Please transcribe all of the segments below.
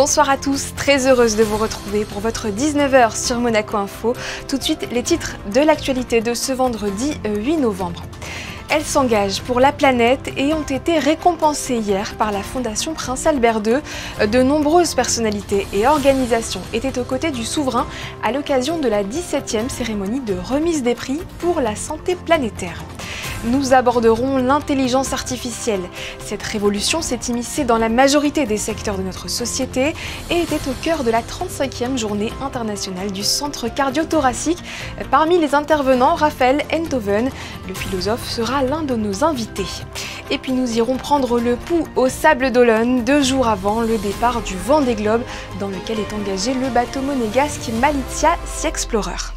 Bonsoir à tous, très heureuse de vous retrouver pour votre 19h sur Monaco Info. Tout de suite, les titres de l'actualité de ce vendredi 8 novembre. Elles s'engagent pour la planète et ont été récompensées hier par la Fondation Prince Albert II. De nombreuses personnalités et organisations étaient aux côtés du souverain à l'occasion de la 17e cérémonie de remise des prix pour la santé planétaire. Nous aborderons l'intelligence artificielle. Cette révolution s'est immiscée dans la majorité des secteurs de notre société et était au cœur de la 35e journée internationale du centre cardio-thoracique. Parmi les intervenants, Raphaël Enthoven, le philosophe, sera l'un de nos invités. Et puis nous irons prendre le pouls aux Sables d'Olonne 2 jours avant le départ du Vendée Globe, dans lequel est engagé le bateau monégasque Malizia Sea Explorer.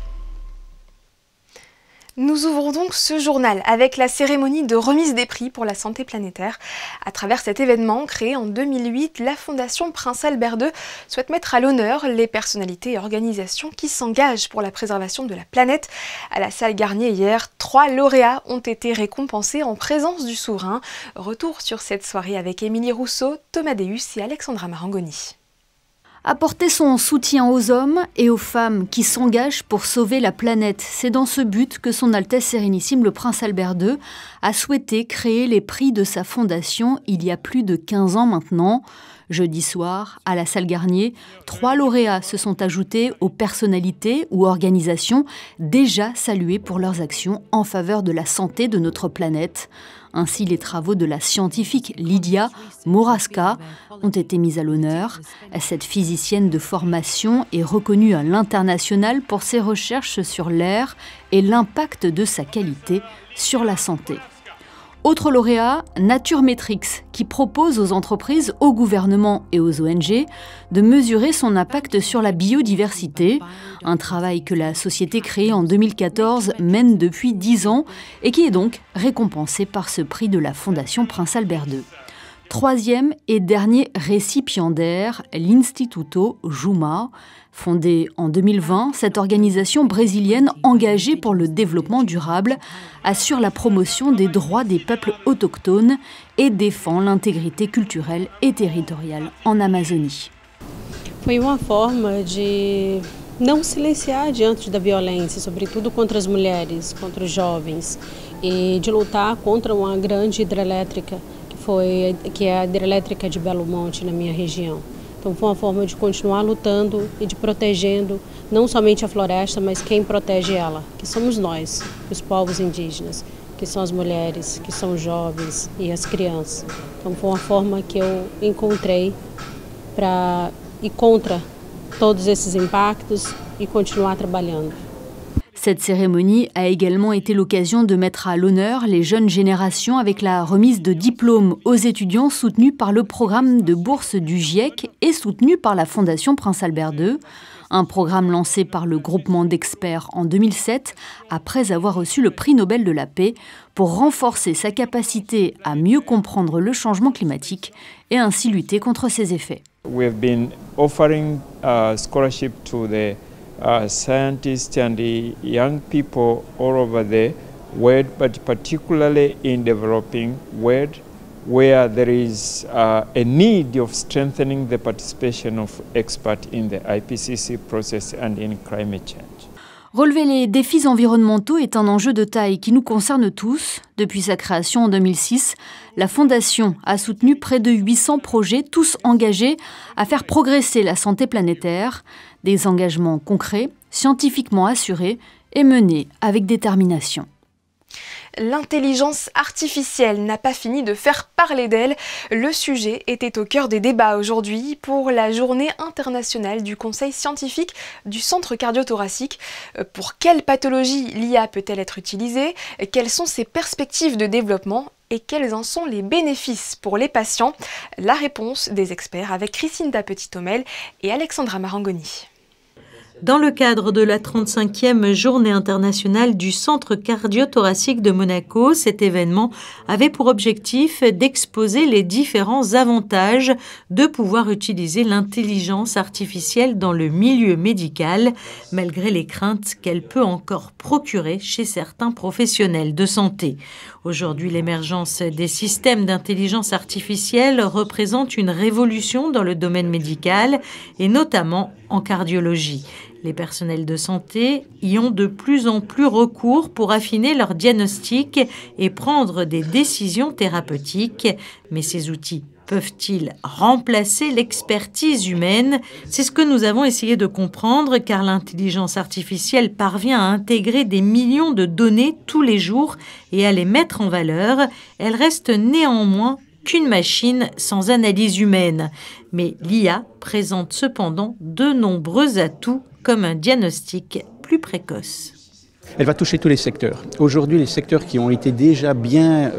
Nous ouvrons donc ce journal avec la cérémonie de remise des prix pour la santé planétaire. À travers cet événement créé en 2008, la Fondation Prince Albert II souhaite mettre à l'honneur les personnalités et organisations qui s'engagent pour la préservation de la planète. À la salle Garnier hier, 3 lauréats ont été récompensés en présence du souverain. Retour sur cette soirée avec Émilie Rousseau, Thomas Deus et Alexandra Marangoni. Apporter son soutien aux hommes et aux femmes qui s'engagent pour sauver la planète. C'est dans ce but que son Altesse Sérénissime, le Prince Albert II, a souhaité créer les prix de sa fondation il y a plus de 15 ans maintenant. Jeudi soir, à la salle Garnier, 3 lauréats se sont ajoutés aux personnalités ou organisations déjà saluées pour leurs actions en faveur de la santé de notre planète. Ainsi, les travaux de la scientifique Lydia Moraska ont été mis à l'honneur. Cette physicienne de formation est reconnue à l'international pour ses recherches sur l'air et l'impact de sa qualité sur la santé. Autre lauréat, Naturmetrix, qui propose aux entreprises, aux gouvernements et aux ONG de mesurer son impact sur la biodiversité, un travail que la société créée en 2014 mène depuis 10 ans et qui est donc récompensé par ce prix de la Fondation Prince Albert II. Troisième et dernier récipiendaire, l'Instituto Juma. Fondée en 2020, cette organisation brésilienne engagée pour le développement durable assure la promotion des droits des peuples autochtones et défend l'intégrité culturelle et territoriale en Amazonie. Foi uma forma de não silenciar diante da violência, sobretudo contra as mulheres, contra os jovens, e de lutar contra uma grande hidrelétrica, que é a hidrelétrica de Belo Monte, na minha região. Então foi uma forma de continuar lutando e de protegendo não somente a floresta, mas quem protege ela, que somos nós, os povos indígenas, que são as mulheres, que são os jovens e as crianças. Então foi uma forma que eu encontrei para ir contra todos esses impactos e continuar trabalhando. Cette cérémonie a également été l'occasion de mettre à l'honneur les jeunes générations avec la remise de diplômes aux étudiants soutenus par le programme de bourse du GIEC et soutenu par la Fondation Prince Albert II, un programme lancé par le groupement d'experts en 2007 après avoir reçu le prix Nobel de la paix pour renforcer sa capacité à mieux comprendre le changement climatique et ainsi lutter contre ses effets. We have been offering scholarship to the scientists and the young people all over the world, but particularly in developing world, where there is a need of strengthening the participation of experts in the IPCC process and in climate change. Relever les défis environnementaux est un enjeu de taille qui nous concerne tous. Depuis sa création en 2006, la Fondation a soutenu près de 800 projets, tous engagés à faire progresser la santé planétaire. Des engagements concrets, scientifiquement assurés et menés avec détermination. L'intelligence artificielle n'a pas fini de faire parler d'elle. Le sujet était au cœur des débats aujourd'hui pour la journée internationale du Conseil scientifique du centre cardio-thoracique. Pour quelle pathologie l'IA peut-elle être utilisée? Quelles sont ses perspectives de développement? Et quels en sont les bénéfices pour les patients? La réponse des experts avec Christine Petit-Homel et Alexandra Marangoni. Dans le cadre de la 35e journée internationale du Centre cardio-thoracique de Monaco, cet événement avait pour objectif d'exposer les différents avantages de pouvoir utiliser l'intelligence artificielle dans le milieu médical, malgré les craintes qu'elle peut encore procurer chez certains professionnels de santé. Aujourd'hui, l'émergence des systèmes d'intelligence artificielle représente une révolution dans le domaine médical et notamment en cardiologie. Les personnels de santé y ont de plus en plus recours pour affiner leur diagnostic et prendre des décisions thérapeutiques. Mais ces outils peuvent-ils remplacer l'expertise humaine? C'est ce que nous avons essayé de comprendre, car l'intelligence artificielle parvient à intégrer des millions de données tous les jours et à les mettre en valeur. Elle reste néanmoins qu'une machine sans analyse humaine. Mais l'IA présente cependant de nombreux atouts, comme un diagnostic plus précoce. Elle va toucher tous les secteurs. Aujourd'hui, les secteurs qui ont été déjà bien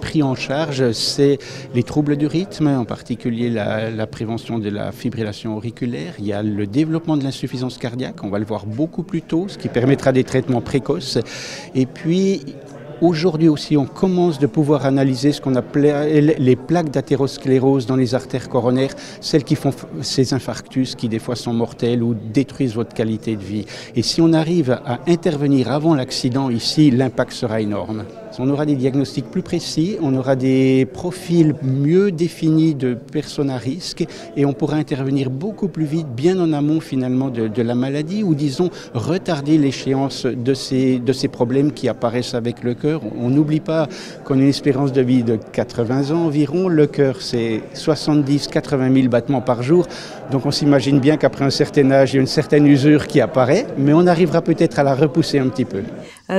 pris en charge, c'est les troubles du rythme, en particulier la prévention de la fibrillation auriculaire. Il y a le développement de l'insuffisance cardiaque, on va le voir beaucoup plus tôt, ce qui permettra des traitements précoces. Et puis, aujourd'hui aussi, on commence de pouvoir analyser ce qu'on appelait les plaques d'athérosclérose dans les artères coronaires, celles qui font ces infarctus qui des fois sont mortels ou détruisent votre qualité de vie. Et si on arrive à intervenir avant l'accident ici, l'impact sera énorme. On aura des diagnostics plus précis, on aura des profils mieux définis de personnes à risque et on pourra intervenir beaucoup plus vite, bien en amont finalement de la maladie, ou disons retarder l'échéance de ces problèmes qui apparaissent avec le cœur. On n'oublie pas qu'on a une espérance de vie de 80 ans environ, le cœur c'est 70-80 000 battements par jour, donc on s'imagine bien qu'après un certain âge, il y a une certaine usure qui apparaît, mais on arrivera peut-être à la repousser un petit peu.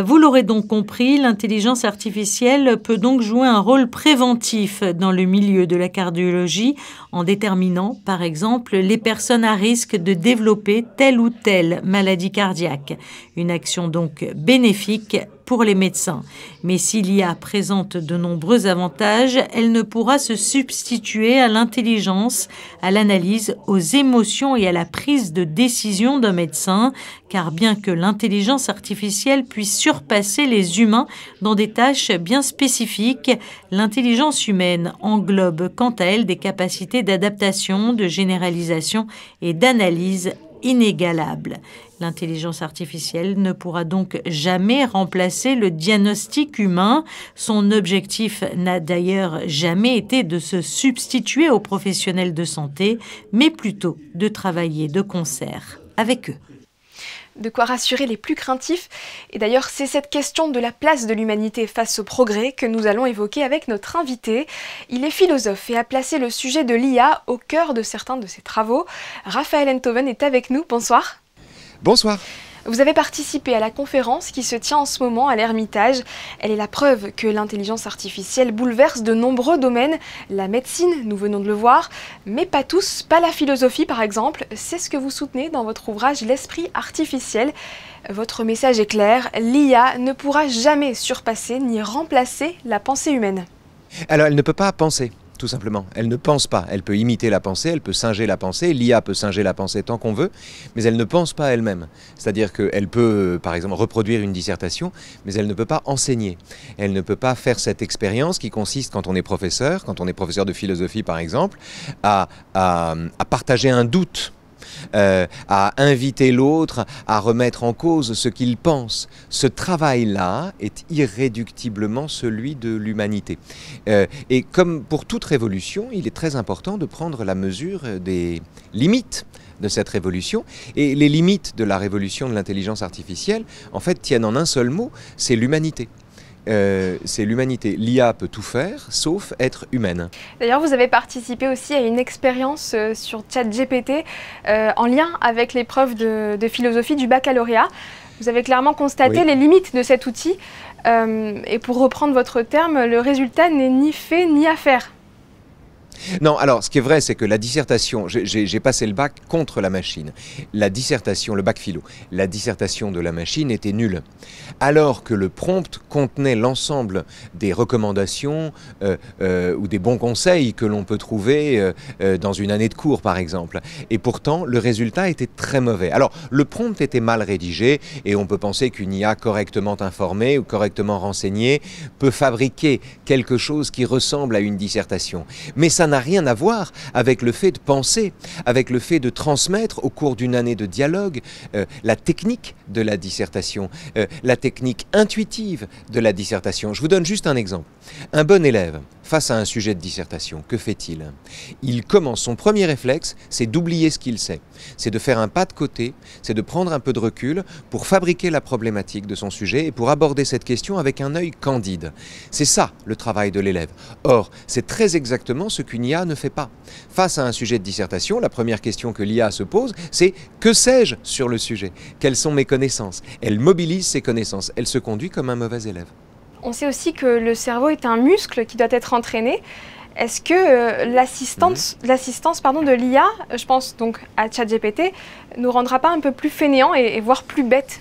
Vous l'aurez donc compris, l'intelligence artificielle peut donc jouer un rôle préventif dans le milieu de la cardiologie en déterminant, par exemple, les personnes à risque de développer telle ou telle maladie cardiaque. Une action donc bénéfique pour les médecins. Mais si l'IA présente de nombreux avantages, elle ne pourra se substituer à l'intelligence, à l'analyse, aux émotions et à la prise de décision d'un médecin, car bien que l'intelligence artificielle puisse surpasser les humains dans des tâches bien spécifiques, l'intelligence humaine englobe quant à elle des capacités d'adaptation, de généralisation et d'analyse inégalables. L'intelligence artificielle ne pourra donc jamais remplacer le diagnostic humain. Son objectif n'a d'ailleurs jamais été de se substituer aux professionnels de santé, mais plutôt de travailler de concert avec eux. De quoi rassurer les plus craintifs. Et d'ailleurs, c'est cette question de la place de l'humanité face au progrès que nous allons évoquer avec notre invité. Il est philosophe et a placé le sujet de l'IA au cœur de certains de ses travaux. Raphaël Enthoven est avec nous. Bonsoir. Bonsoir. Vous avez participé à la conférence qui se tient en ce moment à l'Ermitage. Elle est la preuve que l'intelligence artificielle bouleverse de nombreux domaines. La médecine, nous venons de le voir, mais pas tous, pas la philosophie par exemple. C'est ce que vous soutenez dans votre ouvrage L'esprit artificiel. Votre message est clair, l'IA ne pourra jamais surpasser ni remplacer la pensée humaine. Alors elle ne peut pas penser. Tout simplement. Elle ne pense pas. Elle peut imiter la pensée, elle peut singer la pensée. L'IA peut singer la pensée tant qu'on veut, mais elle ne pense pas elle-même. C'est-à-dire qu'elle peut, par exemple, reproduire une dissertation, mais elle ne peut pas enseigner. Elle ne peut pas faire cette expérience qui consiste, quand on est professeur de philosophie par exemple, à partager un doute. À inviter l'autre à remettre en cause ce qu'il pense. Ce travail-là est irréductiblement celui de l'humanité. Et comme pour toute révolution, il est très important de prendre la mesure des limites de cette révolution. Et les limites de la révolution de l'intelligence artificielle, en fait, tiennent en un seul mot, c'est l'humanité. C'est l'humanité. L'IA peut tout faire, sauf être humaine. D'ailleurs, vous avez participé aussi à une expérience sur ChatGPT en lien avec l'épreuve de philosophie du baccalauréat. Vous avez clairement constaté les limites de cet outil. Et pour reprendre votre terme, le résultat n'est ni fait ni à faire. Non, alors ce qui est vrai, c'est que la dissertation, j'ai passé le bac contre la machine. La dissertation, le bac philo, la dissertation de la machine était nulle. Alors que le prompt contenait l'ensemble des recommandations ou des bons conseils que l'on peut trouver dans une année de cours, par exemple. Et pourtant, le résultat était très mauvais. Alors, le prompt était mal rédigé et on peut penser qu'une IA correctement informée ou correctement renseignée peut fabriquer quelque chose qui ressemble à une dissertation. Mais ça n'a rien à voir avec le fait de penser, avec le fait de transmettre au cours d'une année de dialogue la technique de la dissertation, la technique intuitive de la dissertation. Je vous donne juste un exemple. Un bon élève, face à un sujet de dissertation, que fait-il? Il commence, son premier réflexe, c'est d'oublier ce qu'il sait. C'est de faire un pas de côté, c'est de prendre un peu de recul pour fabriquer la problématique de son sujet et pour aborder cette question avec un œil candide. C'est ça le travail de l'élève. Or, c'est très exactement ce qu'une IA ne fait pas. Face à un sujet de dissertation, la première question que l'IA se pose, c'est « que sais-je sur le sujet? Quelles sont mes connaissances ?» Elle mobilise ses connaissances, elle se conduit comme un mauvais élève. On sait aussi que le cerveau est un muscle qui doit être entraîné. Est-ce que l'assistance de l'IA, je pense donc à ChatGPT, nous rendra pas un peu plus fainéants et voire plus bêtes?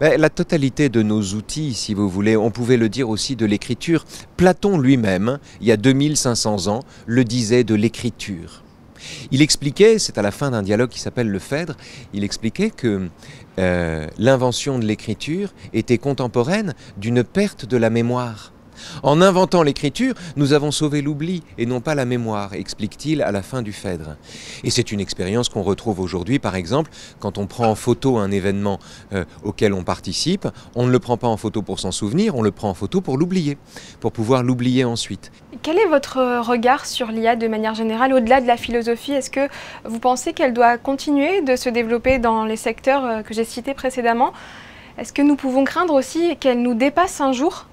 La totalité de nos outils, si vous voulez, on pouvait le dire aussi de l'écriture. Platon lui-même, il y a 2500 ans, le disait de l'écriture. Il expliquait, c'est à la fin d'un dialogue qui s'appelle le Phèdre, il expliquait que l'invention de l'écriture était contemporaine d'une perte de la mémoire. En inventant l'écriture, nous avons sauvé l'oubli et non pas la mémoire, explique-t-il à la fin du Phèdre. Et c'est une expérience qu'on retrouve aujourd'hui, par exemple, quand on prend en photo un événement auquel on participe, on ne le prend pas en photo pour s'en souvenir, on le prend en photo pour l'oublier, pour pouvoir l'oublier ensuite. Quel est votre regard sur l'IA de manière générale, au-delà de la philosophie? Est-ce que vous pensez qu'elle doit continuer de se développer dans les secteurs que j'ai cités précédemment? Est-ce que nous pouvons craindre aussi qu'elle nous dépasse un jour?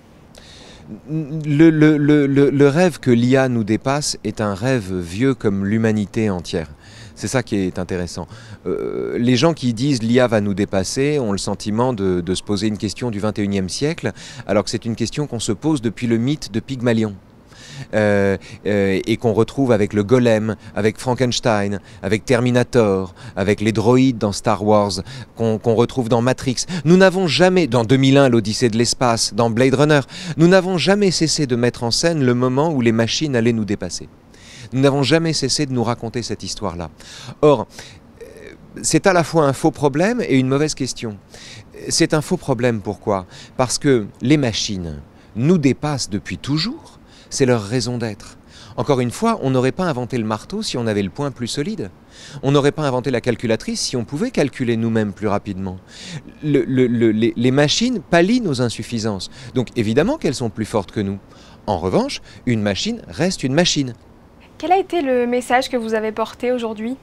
Le rêve que l'IA nous dépasse est un rêve vieux comme l'humanité entière. C'est ça qui est intéressant. Les gens qui disent l'IA va nous dépasser ont le sentiment de se poser une question du 21e siècle, alors que c'est une question qu'on se pose depuis le mythe de Pygmalion. Et qu'on retrouve avec le golem, avec Frankenstein, avec Terminator, avec les droïdes dans Star Wars, qu'on retrouve dans Matrix. Nous n'avons jamais, dans 2001, l'Odyssée de l'espace, dans Blade Runner, nous n'avons jamais cessé de mettre en scène le moment où les machines allaient nous dépasser. Nous n'avons jamais cessé de nous raconter cette histoire-là. Or, c'est à la fois un faux problème et une mauvaise question. C'est un faux problème, pourquoi? Parce que les machines nous dépassent depuis toujours. C'est leur raison d'être. Encore une fois, on n'aurait pas inventé le marteau si on avait le poing plus solide. On n'aurait pas inventé la calculatrice si on pouvait calculer nous-mêmes plus rapidement. Les machines pallient nos insuffisances. Donc évidemment qu'elles sont plus fortes que nous. En revanche, une machine reste une machine. Quel a été le message que vous avez porté aujourd'hui?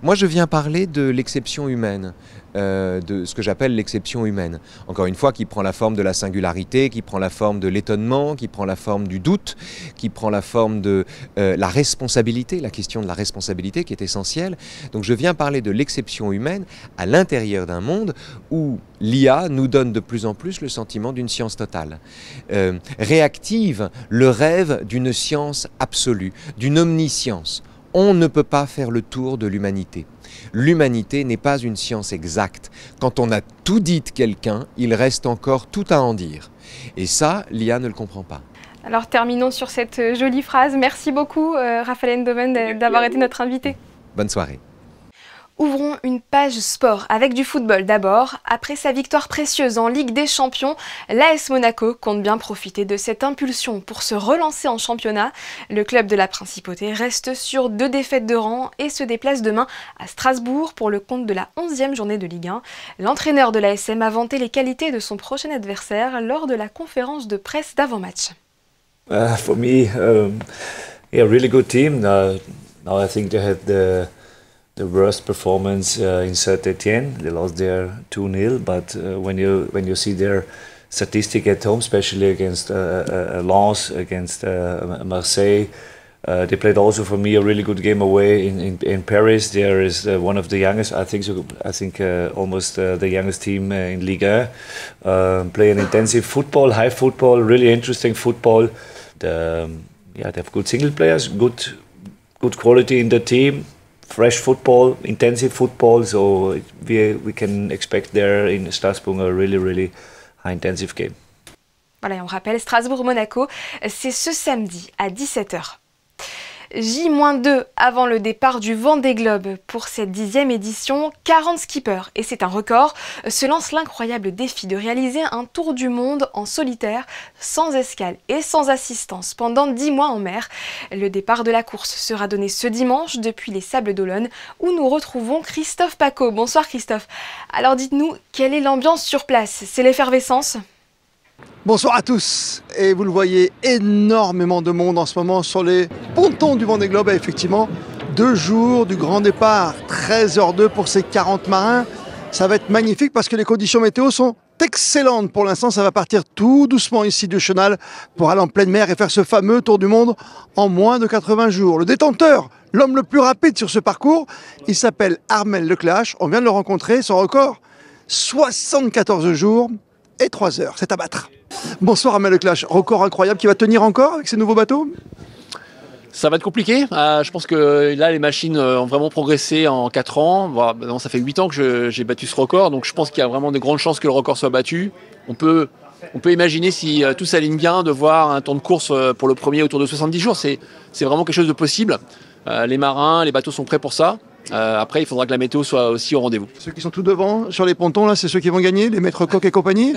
Moi, je viens parler de l'exception humaine, de ce que j'appelle l'exception humaine. Encore une fois, qui prend la forme de la singularité, qui prend la forme de l'étonnement, qui prend la forme du doute, qui prend la forme de la responsabilité, la question de la responsabilité qui est essentielle. Donc je viens parler de l'exception humaine à l'intérieur d'un monde où l'IA nous donne de plus en plus le sentiment d'une science totale. Réactive le rêve d'une science absolue, d'une omniscience. On ne peut pas faire le tour de l'humanité. L'humanité n'est pas une science exacte. Quand on a tout dit de quelqu'un, il reste encore tout à en dire. Et ça, l'IA ne le comprend pas. Alors terminons sur cette jolie phrase. Merci beaucoup Raphaël Endoven d'avoir été notre invité. Bonne soirée. Ouvrons une page sport avec du football d'abord. Après sa victoire précieuse en Ligue des Champions, l'AS Monaco compte bien profiter de cette impulsion pour se relancer en championnat. Le club de la Principauté reste sur 2 défaites de rang et se déplace demain à Strasbourg pour le compte de la 11e journée de Ligue 1. L'entraîneur de l'ASM a vanté les qualités de son prochain adversaire lors de la conférence de presse d'avant-match. For me, a really good team. Now I think they had the worst performance in Saint-Etienne. They lost there 2-0, but when you see their statistic at home, especially against Lens, against Marseille, they played also for me a really good game away in Paris. There is one of the youngest, I think almost the youngest team in Ligue 1. Play an intensive football, high football, really interesting football. yeah, they have good single players, good quality in the team, fresh football, intensive football. So we can expect there in Strasbourg a really high intensive game. Voilà, et on rappelle, Strasbourg-Monaco, c'est ce samedi à 17h. J-2 avant le départ du Vendée Globe pour cette 10e édition, 40 skippers, et c'est un record, se lance l'incroyable défi de réaliser un tour du monde en solitaire, sans escale et sans assistance, pendant 10 mois en mer. Le départ de la course sera donné ce dimanche depuis les Sables d'Olonne, où nous retrouvons Christophe Pacaud. Bonsoir Christophe. Alors dites-nous, quelle est l'ambiance sur place? C'est l'effervescence? Bonsoir à tous, et vous le voyez, énormément de monde en ce moment sur les pontons du Vendée Globe. Et effectivement, 2 jours du grand départ, 13h02 pour ces 40 marins. Ça va être magnifique parce que les conditions météo sont excellentes. Pour l'instant, ça va partir tout doucement ici du Chenal pour aller en pleine mer et faire ce fameux tour du monde en moins de 80 jours. Le détenteur, l'homme le plus rapide sur ce parcours, il s'appelle Armel Leclache. On vient de le rencontrer, son record, 74 jours et 3 heures, c'est à battre. Bonsoir Armel Leclache, record incroyable qui va tenir encore avec ces nouveaux bateaux? Ça va être compliqué. Je pense que là, les machines ont vraiment progressé en 4 ans. Bon, ça fait 8 ans que j'ai battu ce record, donc je pense qu'il y a vraiment de grandes chances que le record soit battu. On peut imaginer, si tout s'aligne bien, de voir un temps de course pour le premier autour de 70 jours. C'est vraiment quelque chose de possible. Les marins, les bateaux sont prêts pour ça. Après, il faudra que la météo soit aussi au rendez-vous. Ceux qui sont tout devant sur les pontons, là, c'est ceux qui vont gagner, les maîtres Coq et compagnie?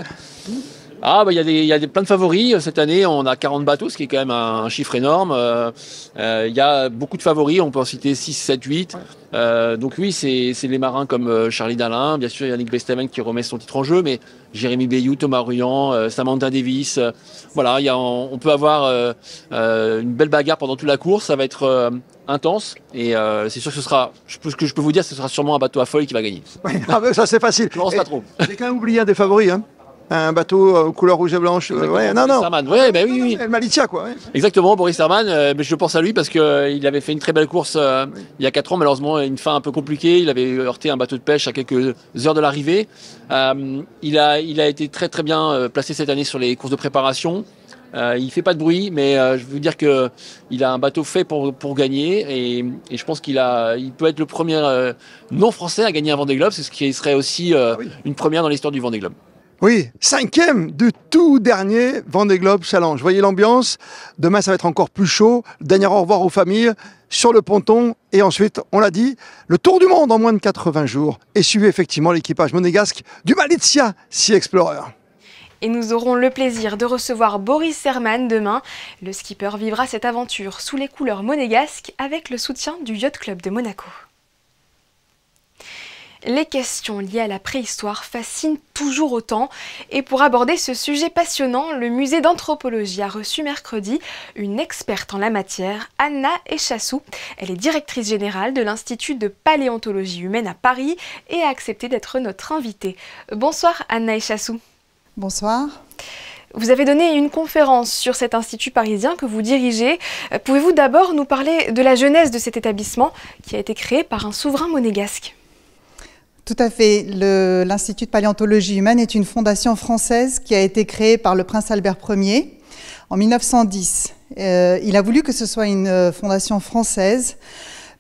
Il y a plein de favoris. Cette année, on a 40 bateaux, ce qui est quand même un chiffre énorme. Il y a beaucoup de favoris, on peut en citer 6, 7, 8. Donc oui, c'est les marins comme Charlie Dalin, bien sûr Yannick Besteven qui remet son titre en jeu, mais Jérémy Bayou, Thomas Ruyant, Samantha Davis. Voilà, on peut avoir une belle bagarre pendant toute la course. Ça va être intense et c'est sûr que ce que je peux vous dire, ce sera sûrement un bateau à foil qui va gagner. Ça c'est facile. Je ne pense pas trop. J'ai quand même oublié un des favoris, hein. Un bateau aux couleurs rouge et blanche. Ouais, non. Ouais, oui. El Malicia, quoi. Ouais. Exactement, Boris Herman. Mais je pense à lui parce qu'il avait fait une très belle course il y a 4 ans. Malheureusement, une fin un peu compliquée. Il avait heurté un bateau de pêche à quelques heures de l'arrivée. Il a été très très bien placé cette année sur les courses de préparation. Il fait pas de bruit, mais je veux dire qu'il a un bateau fait pour gagner et je pense il peut être le premier non français à gagner un Vendée Globe, c'est ce qui serait aussi une première dans l'histoire du Vendée Globe. Oui, 5e du tout dernier Vendée Globe Challenge. Voyez l'ambiance, demain ça va être encore plus chaud. Dernier au revoir aux familles sur le ponton et ensuite, on l'a dit, le tour du monde en moins de 80 jours et suivez effectivement l'équipage monégasque du Malizia Sea Explorer. Et nous aurons le plaisir de recevoir Boris Herman demain. Le skipper vivra cette aventure sous les couleurs monégasques avec le soutien du Yacht Club de Monaco. Les questions liées à la préhistoire fascinent toujours autant. Et pour aborder ce sujet passionnant, le musée d'anthropologie a reçu mercredi une experte en la matière, Anna Echassou. Elle est directrice générale de l'Institut de paléontologie humaine à Paris et a accepté d'être notre invitée. Bonsoir Anna Echassou. Bonsoir. Vous avez donné une conférence sur cet institut parisien que vous dirigez. Pouvez-vous d'abord nous parler de la genèse de cet établissement qui a été créé par un souverain monégasque ? Tout à fait. L'Institut de paléontologie humaine est une fondation française qui a été créée par le prince Albert Ier en 1910. Il a voulu que ce soit une fondation française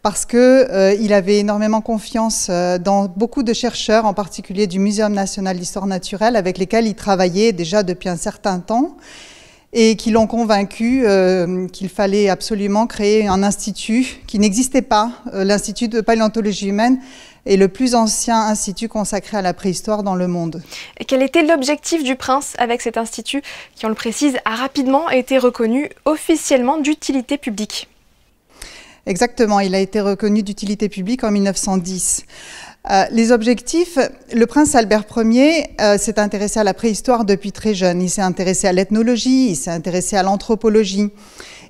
parce qu'il avait énormément confiance dans beaucoup de chercheurs, en particulier du Muséum national d'histoire naturelle, avec lesquels il travaillait déjà depuis un certain temps, et qui l'ont convaincu qu'il fallait absolument créer un institut qui n'existait pas. L'Institut de paléontologie humaine est le plus ancien institut consacré à la préhistoire dans le monde. Et quel était l'objectif du prince avec cet institut, qui, on le précise, a rapidement été reconnu officiellement d'utilité publique ? Exactement, il a été reconnu d'utilité publique en 1910. Les objectifs, le prince Albert Ier s'est intéressé à la préhistoire depuis très jeune. Il s'est intéressé à l'ethnologie, il s'est intéressé à l'anthropologie.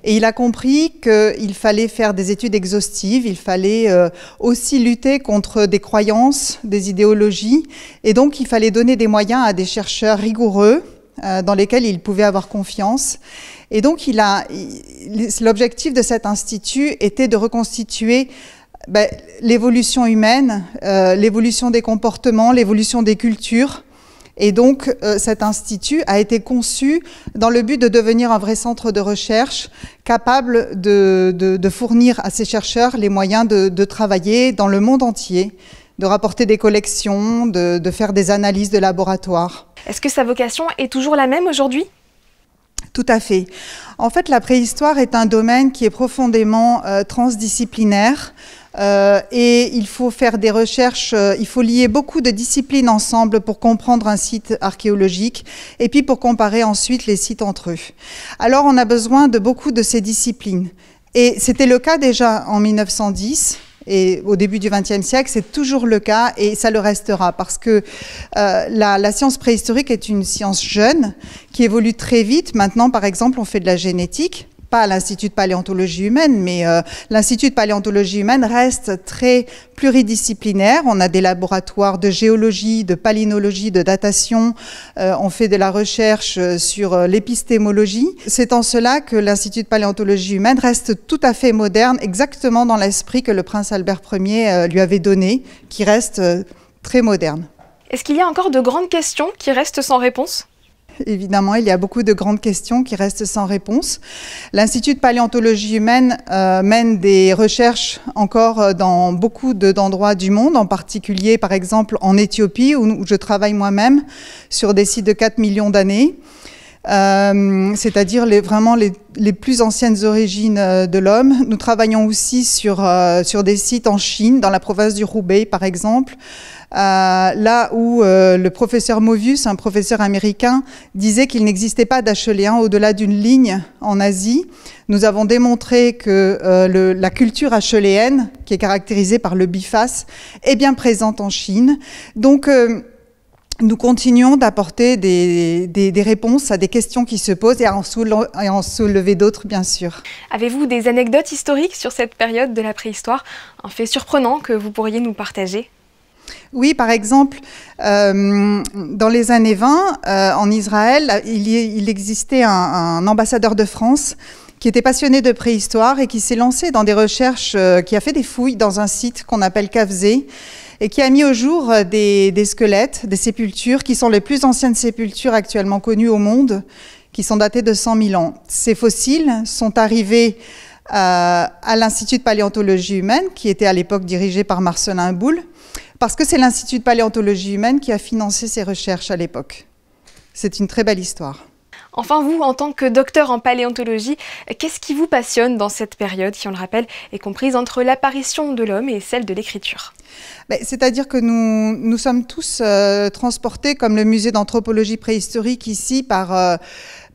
Et il a compris qu'il fallait faire des études exhaustives, il fallait aussi lutter contre des croyances, des idéologies. Et donc, il fallait donner des moyens à des chercheurs rigoureux dans lesquels il pouvait avoir confiance. Et donc, l'objectif de cet institut était de reconstituer l'évolution humaine, l'évolution des comportements, l'évolution des cultures, Et donc, cet institut a été conçu dans le but de devenir un vrai centre de recherche capable de fournir à ses chercheurs les moyens de travailler dans le monde entier, de rapporter des collections, de faire des analyses de laboratoire. Est-ce que sa vocation est toujours la même aujourd'hui ? Tout à fait. En fait, la préhistoire est un domaine qui est profondément transdisciplinaire. Et il faut faire des recherches, il faut lier beaucoup de disciplines ensemble pour comprendre un site archéologique et puis pour comparer ensuite les sites entre eux. Alors on a besoin de beaucoup de ces disciplines. Et c'était le cas déjà en 1910 et au début du XXe siècle, c'est toujours le cas et ça le restera parce que la science préhistorique est une science jeune qui évolue très vite. Maintenant, par exemple, on fait de la génétique. Pas à l'Institut de paléontologie humaine, mais l'Institut de paléontologie humaine reste très pluridisciplinaire. On a des laboratoires de géologie, de palynologie, de datation. On fait de la recherche sur l'épistémologie. C'est en cela que l'Institut de paléontologie humaine reste tout à fait moderne, exactement dans l'esprit que le prince Albert Ier lui avait donné, qui reste très moderne. Est-ce qu'il y a encore de grandes questions qui restent sans réponse ? Évidemment, il y a beaucoup de grandes questions qui restent sans réponse. L'Institut de paléontologie humaine mène des recherches encore dans beaucoup d'endroits du monde, en particulier, par exemple, en Éthiopie, où je travaille moi-même, sur des sites de 4 millions d'années, c'est-à-dire vraiment les plus anciennes origines de l'homme. Nous travaillons aussi sur des sites en Chine, dans la province du Hubei, par exemple, là où le professeur Movius, un professeur américain, disait qu'il n'existait pas d'Acheléen au-delà d'une ligne en Asie. Nous avons démontré que la culture acheléenne, qui est caractérisée par le biface, est bien présente en Chine. Donc, nous continuons d'apporter des réponses à des questions qui se posent et à en soulever d'autres, bien sûr. Avez-vous des anecdotes historiques sur cette période de la préhistoire? Un fait surprenant que vous pourriez nous partager? Oui, par exemple, dans les années 20, en Israël, il existait un ambassadeur de France qui était passionné de préhistoire et qui s'est lancé dans des recherches, qui a fait des fouilles dans un site qu'on appelle Kafzé et qui a mis au jour des squelettes, des sépultures qui sont les plus anciennes sépultures actuellement connues au monde, qui sont datées de 100 000 ans. Ces fossiles sont arrivés à l'Institut de paléontologie humaine, qui était à l'époque dirigé par Marcelin Boule, parce que c'est l'Institut de paléontologie humaine qui a financé ces recherches à l'époque. C'est une très belle histoire. Enfin, vous, en tant que docteur en paléontologie, qu'est-ce qui vous passionne dans cette période qui, on le rappelle, est comprise entre l'apparition de l'homme et celle de l'écriture? C'est-à-dire que nous sommes tous transportés, comme le musée d'anthropologie préhistorique ici, par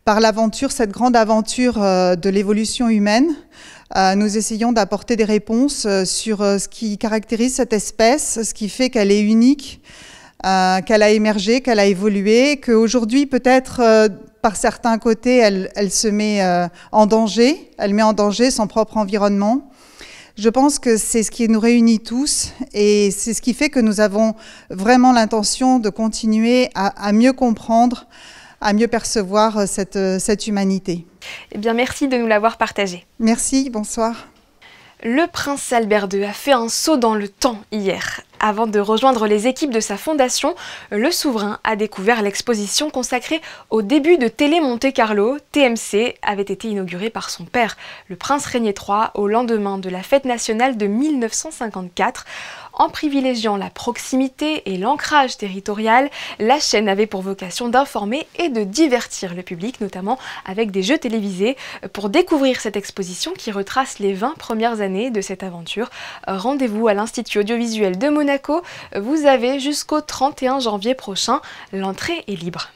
l'aventure, cette grande aventure de l'évolution humaine. Nous essayons d'apporter des réponses sur ce qui caractérise cette espèce, ce qui fait qu'elle est unique, qu'elle a émergé, qu'elle a évolué, qu'aujourd'hui peut-être par certains côtés elle se met en danger, elle met en danger son propre environnement. Je pense que c'est ce qui nous réunit tous et c'est ce qui fait que nous avons vraiment l'intention de continuer à mieux comprendre, à mieux percevoir cette humanité. Eh bien, merci de nous l'avoir partagé. Merci, bonsoir. Le prince Albert II a fait un saut dans le temps hier. Avant de rejoindre les équipes de sa fondation, le souverain a découvert l'exposition consacrée au début de Télé Monte Carlo. TMC avait été inaugurée par son père, le prince Régnier III, au lendemain de la fête nationale de 1954. En privilégiant la proximité et l'ancrage territorial, la chaîne avait pour vocation d'informer et de divertir le public, notamment avec des jeux télévisés. Pour découvrir cette exposition qui retrace les 20 premières années de cette aventure, rendez-vous à l'Institut audiovisuel de Monaco. Vous avez jusqu'au 31 janvier prochain. L'entrée est libre.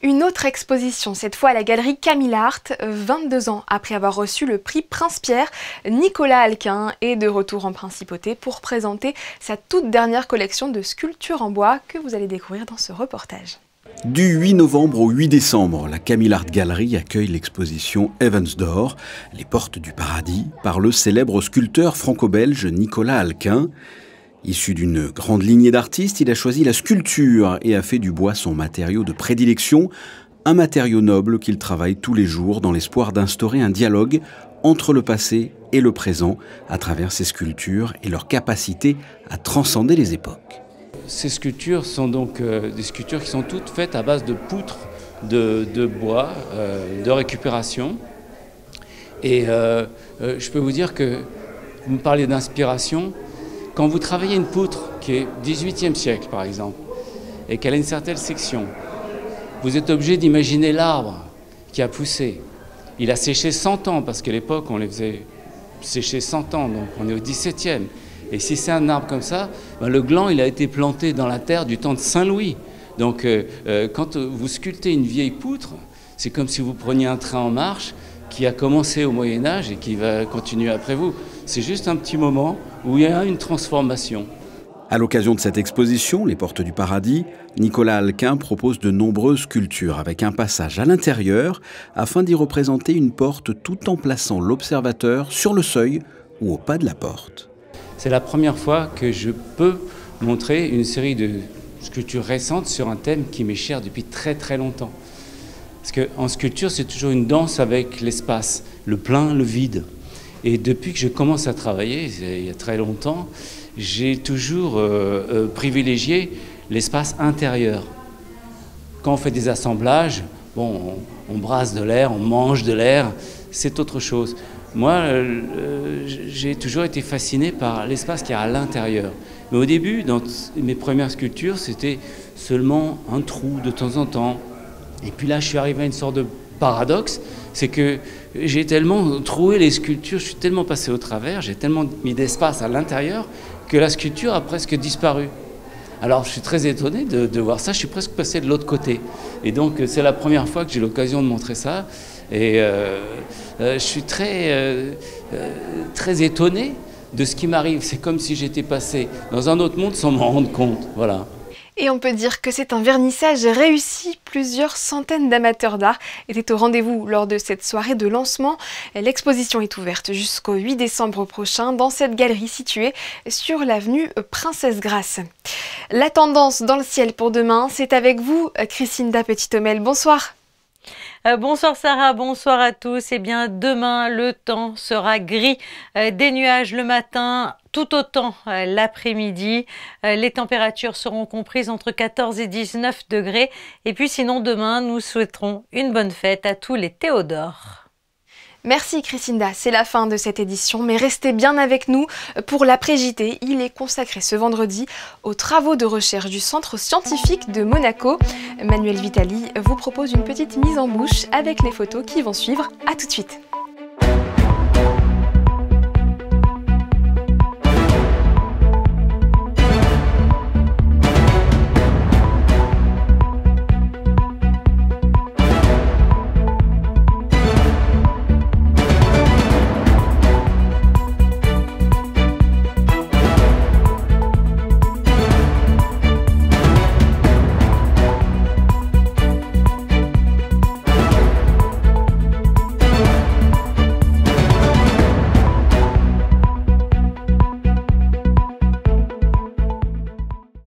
Une autre exposition, cette fois à la galerie Camille Art. 22 ans après avoir reçu le prix Prince-Pierre, Nicolas Alquin est de retour en principauté pour présenter sa toute dernière collection de sculptures en bois que vous allez découvrir dans ce reportage. Du 8 novembre au 8 décembre, la Camille Art Gallery accueille l'exposition Heavens Door, les portes du paradis, par le célèbre sculpteur franco-belge Nicolas Alquin. Issu d'une grande lignée d'artistes, il a choisi la sculpture et a fait du bois son matériau de prédilection, un matériau noble qu'il travaille tous les jours dans l'espoir d'instaurer un dialogue entre le passé et le présent à travers ses sculptures et leur capacité à transcender les époques. ces sculptures sont donc des sculptures qui sont toutes faites à base de poutres de bois, de récupération. Et je peux vous dire que, vous me parlez d'inspiration, quand vous travaillez une poutre qui est 18e siècle par exemple, et qu'elle a une certaine section, vous êtes obligé d'imaginer l'arbre qui a poussé. Il a séché 100 ans, parce qu'à l'époque on les faisait sécher 100 ans, donc on est au 17e. Et si c'est un arbre comme ça, ben le gland il a été planté dans la terre du temps de Saint-Louis. Donc quand vous sculptez une vieille poutre, c'est comme si vous preniez un train en marche qui a commencé au Moyen-Âge et qui va continuer après vous. C'est juste un petit moment où il y a une transformation. À l'occasion de cette exposition, Les Portes du Paradis, Nicolas Alquin propose de nombreuses sculptures avec un passage à l'intérieur afin d'y représenter une porte tout en plaçant l'observateur sur le seuil ou au pas de la porte. C'est la première fois que je peux montrer une série de sculptures récentes sur un thème qui m'est cher depuis très très longtemps. Parce qu'en sculpture, c'est toujours une danse avec l'espace, le plein, le vide. Et depuis que je commence à travailler, il y a très longtemps, j'ai toujours privilégié l'espace intérieur. Quand on fait des assemblages, bon, on brasse de l'air, on mange de l'air, c'est autre chose. Moi, j'ai toujours été fasciné par l'espace qui est à l'intérieur. Mais au début, dans mes premières sculptures, c'était seulement un trou de temps en temps. Et puis là, je suis arrivé à une sorte de paradoxe, c'est que j'ai tellement troué les sculptures, je suis tellement passé au travers, j'ai tellement mis d'espace à l'intérieur que la sculpture a presque disparu. Alors je suis très étonné de voir ça, je suis presque passé de l'autre côté. Et donc c'est la première fois que j'ai l'occasion de montrer ça. Et je suis très étonné de ce qui m'arrive. C'est comme si j'étais passé dans un autre monde sans m'en rendre compte. Voilà. Et on peut dire que c'est un vernissage réussi. Plusieurs centaines d'amateurs d'art étaient au rendez-vous lors de cette soirée de lancement. L'exposition est ouverte jusqu'au 8 décembre prochain dans cette galerie située sur l'avenue Princesse Grasse. La tendance dans le ciel pour demain, c'est avec vous, Christinda Petit-Homel. Bonsoir. Bonsoir Sarah, bonsoir à tous. Eh bien, demain, le temps sera gris. Des nuages le matin, tout autant l'après-midi. Les températures seront comprises entre 14 et 19 degrés. Et puis sinon, demain, nous souhaiterons une bonne fête à tous les Théodores. Merci Christinda, c'est la fin de cette édition, mais restez bien avec nous pour l'après-JT. Il est consacré ce vendredi aux travaux de recherche du Centre scientifique de Monaco. Manuel Vitali vous propose une petite mise en bouche avec les photos qui vont suivre. À tout de suite.